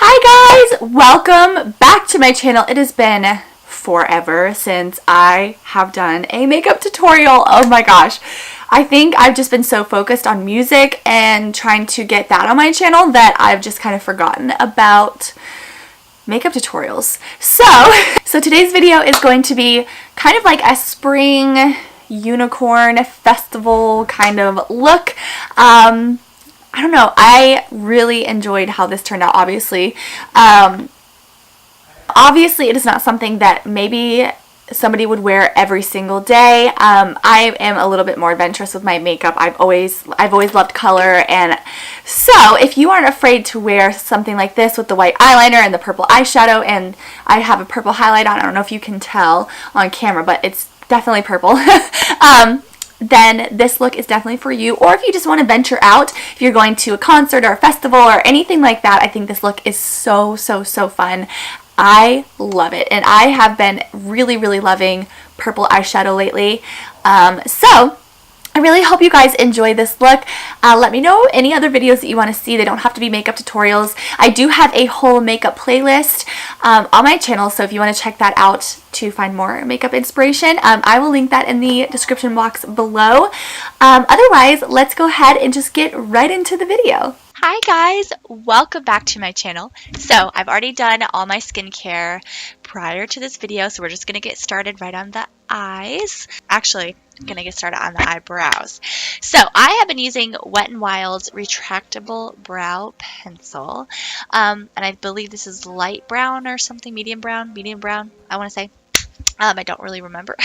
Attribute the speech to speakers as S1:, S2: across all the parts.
S1: Hi guys! Welcome back to my channel. It has been forever since I have done a makeup tutorial. Oh my gosh. I think I've just been so focused on music and trying to get that on my channel that I've just kind of forgotten about makeup tutorials. So today's video is going to be kind of like a spring unicorn festival kind of look. I don't know. I really enjoyed how this turned out, obviously. Obviously, it is not something that maybe somebody would wear every single day. I am a little bit more adventurous with my makeup. I've always loved color, and so if you aren't afraid to wear something like this with the white eyeliner and the purple eyeshadow, and I have a purple highlight on, I don't know if you can tell on camera, but it's definitely purple. Then this look is definitely for you. Or if you just want to venture out, if you're going to a concert or a festival or anything like that, I think this look is so fun. I love it, and I have been really loving purple eyeshadow lately. So I really hope you guys enjoy this look. Let me know any other videos that you want to see. They don't have to be makeup tutorials. I do have a whole makeup playlist on my channel, so if you want to check that out to find more makeup inspiration, I will link that in the description box below. Otherwise, let's go ahead and just get right into the video.
S2: Hi guys, welcome back to my channel. So I've already done all my skincare prior to this video, so we're just going to get started right on the eyes. Actually, I'm going to get started on the eyebrows. So I have been using Wet n Wild's retractable brow pencil, and I believe this is light brown or something, medium brown, I want to say. I don't really remember.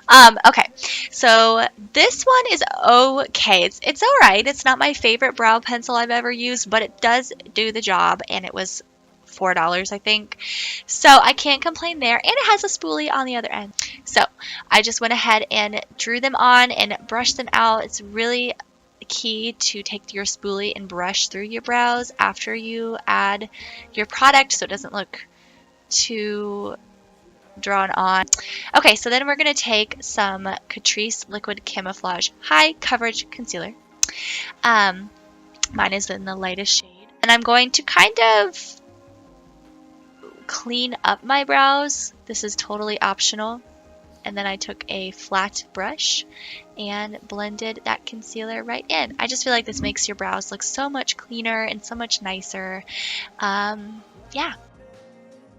S2: Okay, so this one is okay. It's all right. It's not my favorite brow pencil I've ever used, but it does do the job, and it was $4, I think. So I can't complain there, and it has a spoolie on the other end. So I just went ahead and drew them on and brushed them out. It's really key to take your spoolie and brush through your brows after you add your product so it doesn't look too drawn on. Okay, so then we're going to take some Catrice Liquid Camouflage High Coverage Concealer. Mine is in the lightest shade. And I'm going to kind of clean up my brows. This is totally optional. And then I took a flat brush and blended that concealer right in. I just feel like this makes your brows look so much cleaner and so much nicer. Yeah.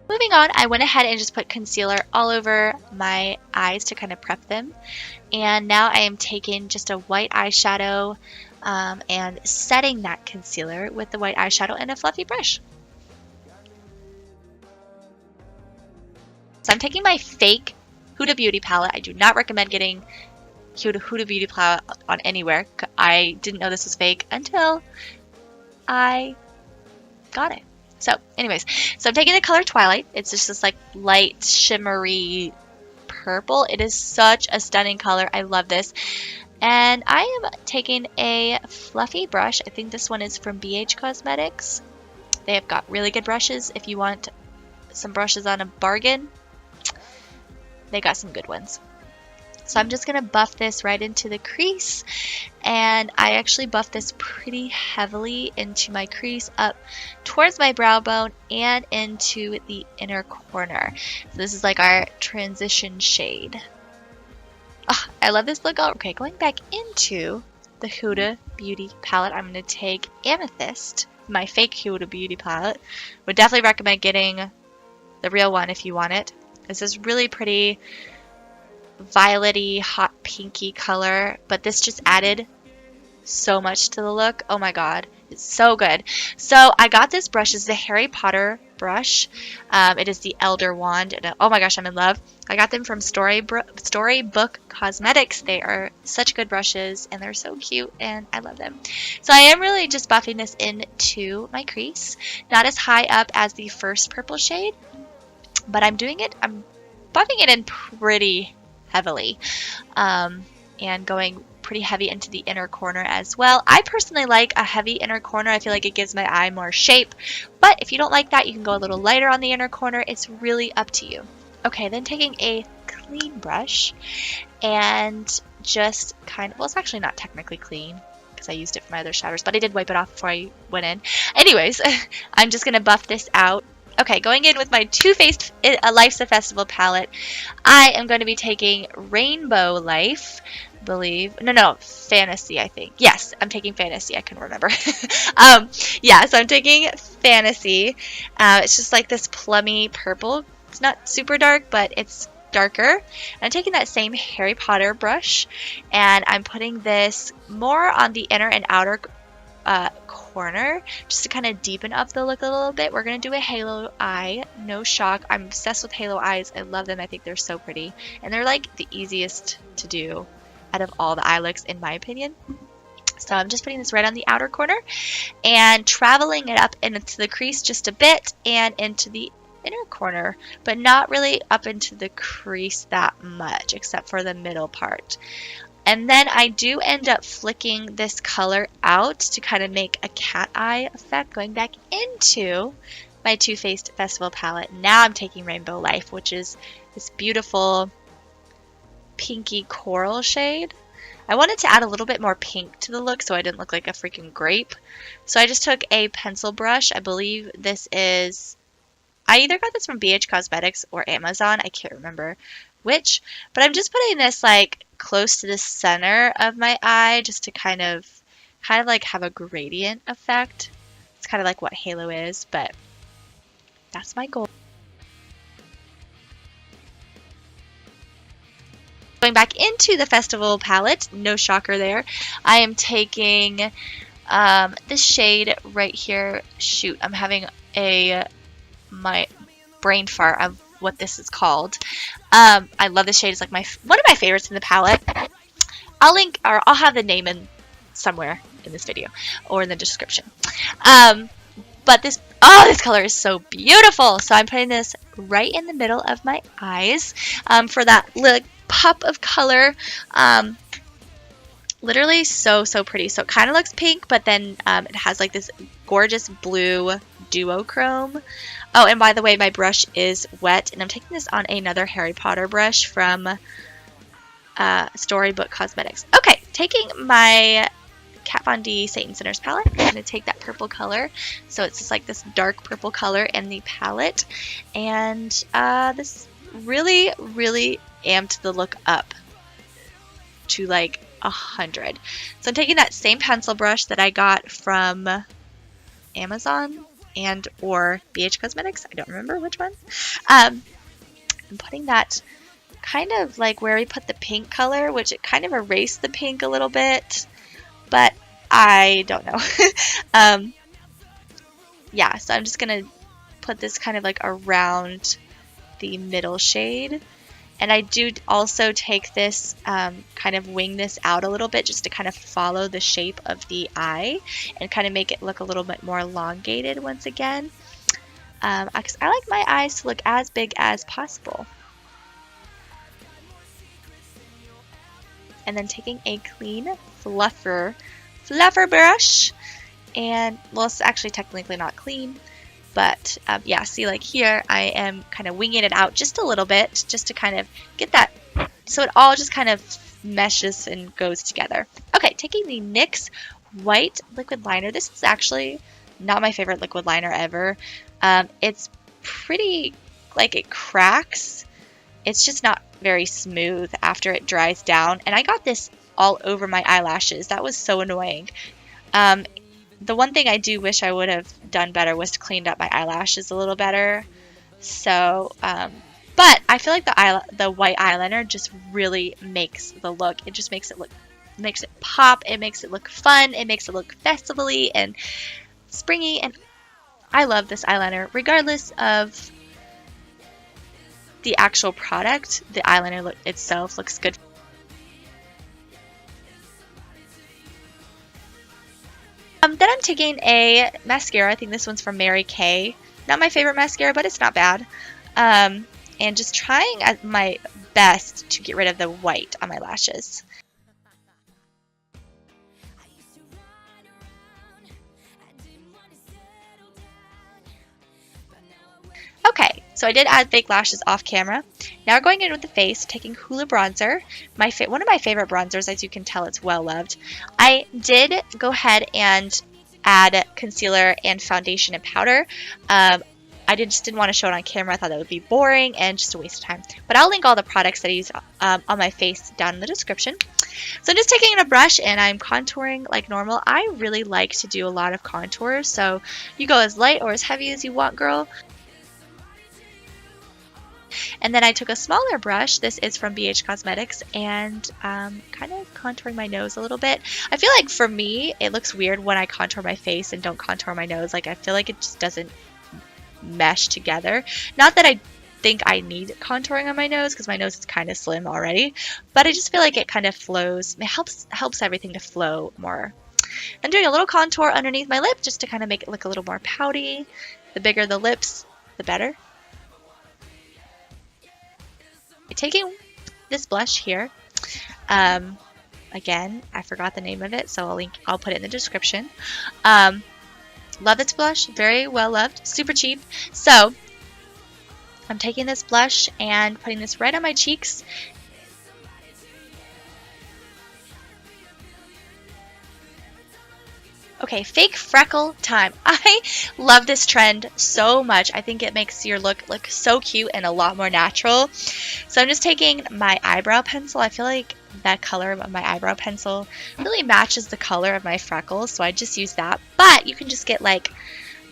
S2: Moving on, I went ahead and just put concealer all over my eyes to kind of prep them. And now I am taking just a white eyeshadow and setting that concealer with the white eyeshadow and a fluffy brush. So I'm taking my fake Huda Beauty palette. I do not recommend getting Huda Beauty palette on anywhere. I didn't know this was fake until I got it. So anyways, so I'm taking the color Twilight. It's just this like light shimmery purple. It is such a stunning color. I love this. And I am taking a fluffy brush. I think this one is from Beige Cosmetics. They have got really good brushes. If you want some brushes on a bargain, they got some good ones. So I'm just going to buff this right into the crease, and I actually buff this pretty heavily into my crease up towards my brow bone and into the inner corner. So this is like our transition shade. Oh, I love this look. Okay, going back into the Huda Beauty palette, I'm going to take Amethyst, my fake Huda Beauty palette. Would definitely recommend getting the real one if you want it. This is really pretty violet-y, hot pinky color, but this just added so much to the look. Oh my god, it's so good. So I got this brush. It's the Harry Potter brush. It is the Elder Wand, and oh my gosh, I'm in love. I got them from Storybook Cosmetics. They are such good brushes, and they're so cute, and I love them. So I am really just buffing this into my crease. Not as high up as the first purple shade, but I'm buffing it in pretty heavily, and going pretty heavy into the inner corner as well. I personally like a heavy inner corner. I feel like it gives my eye more shape, but if you don't like that, you can go a little lighter on the inner corner. It's really up to you. Okay, then taking a clean brush and just kind of, well, it's actually not technically clean. because I used it for my other shadows, but I did wipe it off before I went in. Anyways, I'm just going to buff this out. Okay, going in with my Too Faced Life's a Festival palette, I am going to be taking Rainbow Life, no, Fantasy, I think. Yes, I'm taking Fantasy. I couldn't remember. Yeah, so I'm taking Fantasy. It's just like this plummy purple. It's not super dark, but it's darker. I'm taking that same Harry Potter brush, and I'm putting this more on the inner and outer corner just to kind of deepen up the look a little bit. We're going to do a halo eye. No shock. I'm obsessed with halo eyes. I love them. I think they're so pretty. And they're like the easiest to do out of all the eye looks in my opinion. So I'm just putting this right on the outer corner and traveling it up into the crease just a bit and into the inner corner, but not really up into the crease that much except for the middle part. And then I do end up flicking this color out to kind of make a cat eye effect, going back into my Too Faced Festival palette. Now I'm taking Rainbow Life, which is this beautiful pinky coral shade. I wanted to add a little bit more pink to the look so I didn't look like a freaking grape. So I just took a pencil brush. I believe this is, I either got this from Beige Cosmetics or Amazon. I can't remember which, but I'm just putting this like close to the center of my eye just to kind of like have a gradient effect. It's kind of like what halo is, but that's my goal. Going back into the festival palette, no shocker there, I am taking this shade right here. Shoot, I'm having my brain fart of what this is called. I love this shade. It's like one of my favorites in the palette. I'll link, or I'll have the name in somewhere in this video or in the description. But this color is so beautiful. So I'm putting this right in the middle of my eyes for that little pop of color. Literally so pretty. So it kind of looks pink, but then it has like this gorgeous blue duochrome. Oh, and by the way, my brush is wet, and I'm taking this on another Harry Potter brush from Storybook Cosmetics. Okay, taking my Kat Von D Satan Sinners palette. I'm going to take that purple color. So it's just like this dark purple color in the palette. And this really amped the look up to like 100. So I'm taking that same pencil brush that I got from Amazon and or BH Cosmetics. I don't remember which one. I'm putting that kind of like where we put the pink color, which it kind of erased the pink a little bit, but I don't know. Yeah, so I'm just going to put this kind of like around the middle shade. And I do also take this, kind of wing this out a little bit just to kind of follow the shape of the eye and kind of make it look a little bit more elongated once again. Because I like my eyes to look as big as possible. And then taking a clean fluffer brush, and well, it's actually technically not clean, but yeah, see, like here I am kind of winging it out just a little bit just to kind of get that so it all just kind of meshes and goes together. Okay, taking the NYX white liquid liner. This is actually not my favorite liquid liner ever. It's pretty, like, it cracks. It's just not very smooth after it dries down, and I got this all over my eyelashes. That was so annoying. The one thing I do wish I would have done better was to clean up my eyelashes a little better. So, but I feel like the white eyeliner just really makes the look. It just makes it pop. It makes it look fun. It makes it look festival-y and springy. And I love this eyeliner, regardless of the actual product. The eyeliner itself looks good. Then I'm taking a mascara. I think this one's from Mary Kay. Not my favorite mascara, but it's not bad. And just trying at my best to get rid of the white on my lashes. Okay, So I did add fake lashes off camera. Now we're going in with the face, taking Hoola bronzer. One of my favorite bronzers, as you can tell, it's well loved. I did go ahead and add concealer and foundation and powder. I just didn't want to show it on camera. I thought that would be boring and just a waste of time. But I'll link all the products that I use on my face down in the description. So I'm just taking a brush and I'm contouring like normal. I really like to do a lot of contour, so you go as light or as heavy as you want, girl. And then I took a smaller brush, this is from Beige Cosmetics, and kind of contouring my nose a little bit. I feel like for me, it looks weird when I contour my face and don't contour my nose. Like I feel like it just doesn't mesh together. Not that I think I need contouring on my nose because my nose is kind of slim already, but I just feel like it kind of flows. It helps everything to flow more. I'm doing a little contour underneath my lip just to kind of make it look a little more pouty. The bigger the lips, the better. Taking this blush here, again, I forgot the name of it, so I'll put it in the description. Love this blush, very well loved, super cheap. So I'm taking this blush and putting this right on my cheeks. Okay, fake freckle time. I love this trend so much. I think it makes your look look so cute and a lot more natural. So I'm just taking my eyebrow pencil. I feel like that color of my eyebrow pencil really matches the color of my freckles, so I just use that. But you can just get like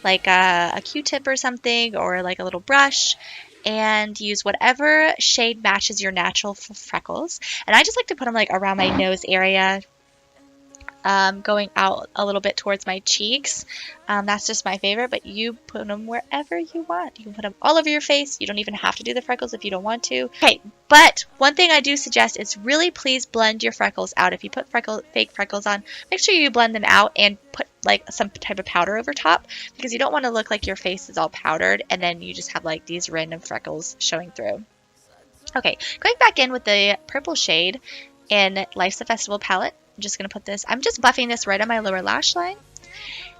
S2: a Q-tip or something, or like a little brush, and use whatever shade matches your natural freckles. And I just like to put them like around my nose area, going out a little bit towards my cheeks. That's just my favorite, but you put them wherever you want. You can put them all over your face. You don't even have to do the freckles if you don't want to. Okay, but one thing I do suggest is really please blend your freckles out. If you put fake freckles on, make sure you blend them out and put like some type of powder over top, because you don't want to look like your face is all powdered and then you just have like these random freckles showing through. Okay, going back in with the purple shade in Life's a Festival palette. I'm just going to put this, I'm just buffing this right on my lower lash line.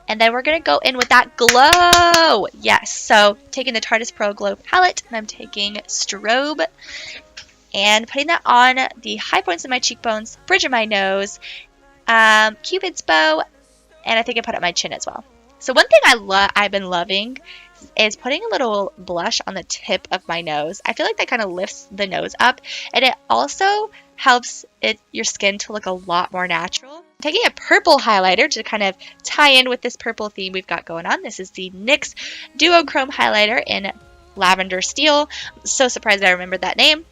S2: And then we're going to go in with that glow. Yes, so taking the Tarte Pro Glow palette, and I'm taking Strobe and putting that on the high points of my cheekbones, bridge of my nose, Cupid's bow, and I think I put up my chin as well. So one thing I've been loving is putting a little blush on the tip of my nose. I feel like that kind of lifts the nose up, and it also helps your skin to look a lot more natural. I'm taking a purple highlighter to kind of tie in with this purple theme we've got going on. This is the NYX Duochrome highlighter in Lavender Steel. I'm so surprised I remembered that name.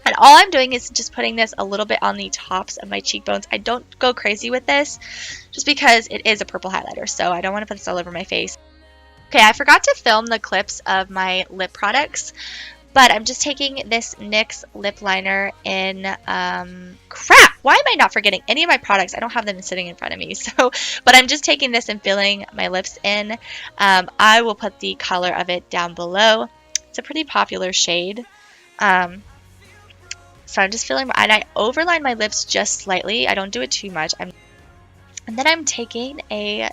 S2: And all I'm doing is just putting this a little bit on the tops of my cheekbones. I don't go crazy with this just because it is a purple highlighter, so I don't want to put this all over my face. Okay, I forgot to film the clips of my lip products, but I'm just taking this NYX lip liner in, crap, why am I not forgetting any of my products? I don't have them sitting in front of me, so, but I'm just taking this and filling my lips in. I will put the color of it down below. It's a pretty popular shade. So I'm just filling, and I overline my lips just slightly. I don't do it too much. And then I'm taking a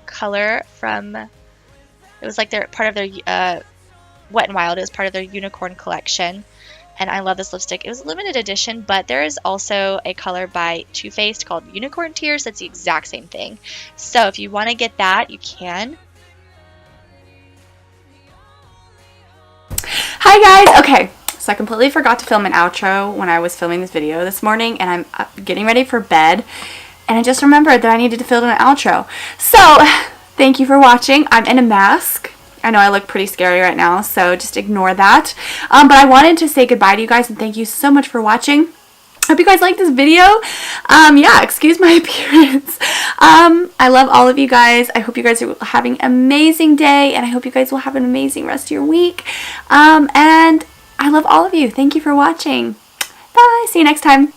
S2: color from, it was like part of their Wet n Wild. It was part of their Unicorn collection, and I love this lipstick. It was a limited edition, but there is also a color by Too Faced called Unicorn Tears that's the exact same thing. So if you want to get that, you can.
S1: Hi guys! Okay, so I completely forgot to film an outro when I was filming this video this morning, and I'm getting ready for bed, and I just remembered that I needed to film an outro. So thank you for watching. I'm in a mask. I know I look pretty scary right now, so just ignore that. But I wanted to say goodbye to you guys and thank you so much for watching. Hope you guys liked this video. Yeah, excuse my appearance. I love all of you guys. I hope you guys are having an amazing day, and I hope you guys will have an amazing rest of your week. And I love all of you. Thank you for watching. Bye. See you next time.